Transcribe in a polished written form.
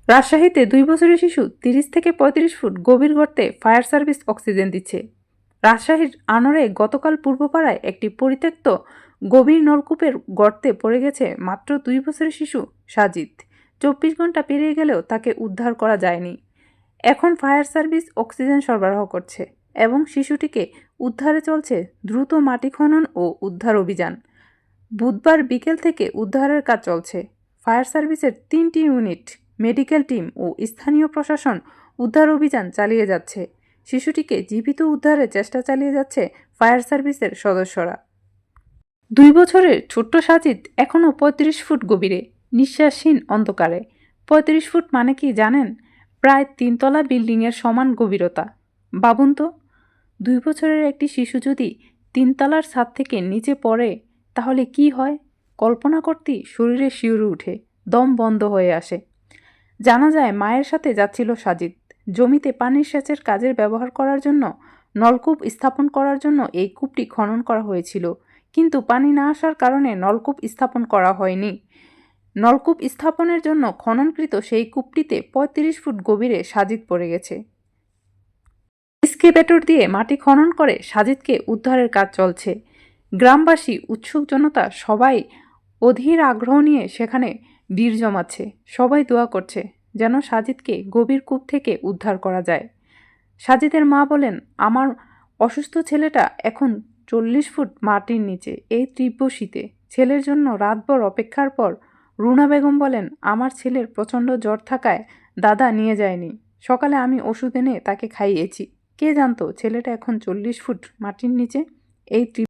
রাজশাহীতে 2 বছরের শিশু 30 থেকে 35 ফুট গভীর গর্তে ফায়ার সার্ভিস অক্সিজেন দিচ্ছে। রাজশাহীর আনোয়ারে গতকাল পূর্বপাড়ায় একটি পরিত্যক্ত গভীর নলকূপের গর্তে পড়ে গেছে মাত্র 2 বছরের শিশু সাজিদ। 24 ঘন্টা পেরিয়ে গেলেও তাকে উদ্ধার করা যায়নি। এখন ফায়ার সার্ভিস অক্সিজেন সরবরাহ করছে এবং শিশুটিকে উদ্ধারে চলছে দ্রুত মাটি খনন ও উদ্ধার অভিযান। বুধবার বিকেল থেকে উদ্ধারের কাজ চলছে। ফায়ার সার্ভিসের 3টি ইউনিট, মেডিকেল টিম ও স্থানীয় প্রশাসন উদ্ধার অভিযান চালিয়ে যাচ্ছে। শিশুটিকে জীবিত উদ্ধারের চেষ্টা চালিয়ে যাচ্ছে ফায়ার সার্ভিসের সদস্যরা। 2 বছরের ছোট্ট সাজিদ এখনও 35 ফুট গভীরে, নিঃশ্বাসহীন অন্ধকারে। 35 ফুট মানে কি জানেন? প্রায় 3 তলা বিল্ডিংয়ের সমান গভীরতা। ভাবুন তো, 2 বছরের একটি শিশু যদি 3 তলার ছাদ থেকে নিচে পড়ে তাহলে কি হয়? কল্পনা করতেই শরীরে শিউরে উঠে, দম বন্ধ হয়ে আসে। জানা যায় মায়ের সাথে যাচ্ছিল সাজিদ। জমিতে পানির সেচের কাজের ব্যবহার করার জন্য নলকূপ স্থাপন করার জন্য এই কূপটি খনন করা হয়েছিল, কিন্তু পানি না আসার কারণে নলকূপ স্থাপন করা হয়নি। নলকূপ স্থাপনের জন্য খননকৃত সেই কূপটিতে 35 ফুট গভীরে সাজিদ পড়ে গেছে। এক্সকেভেটর দিয়ে মাটি খনন করে সাজিদকে উদ্ধারের কাজ চলছে। গ্রামবাসী, উৎসুক জনতা সবাই অধীর আগ্রহ নিয়ে সেখানে ভিড় জমাচ্ছে। সবাই দোয়া করছে যেন সাজিদকে গভীর কূপ থেকে উদ্ধার করা যায়। সাজিদের মা বলেন, আমার অসুস্থ ছেলেটা এখন 40 ফুট মাটির নিচে, এই তীব্র শীতে। ছেলের জন্য রাতভর অপেক্ষার পর রুনা বেগম বলেন, আমার ছেলের প্রচণ্ড জ্বর থাকায় দাদা নিয়ে যায়নি। সকালে আমি ওষুধ এনে তাকে খাইয়েছি। কে জানতো ছেলেটা এখন 40 ফুট মাটির নিচে। এই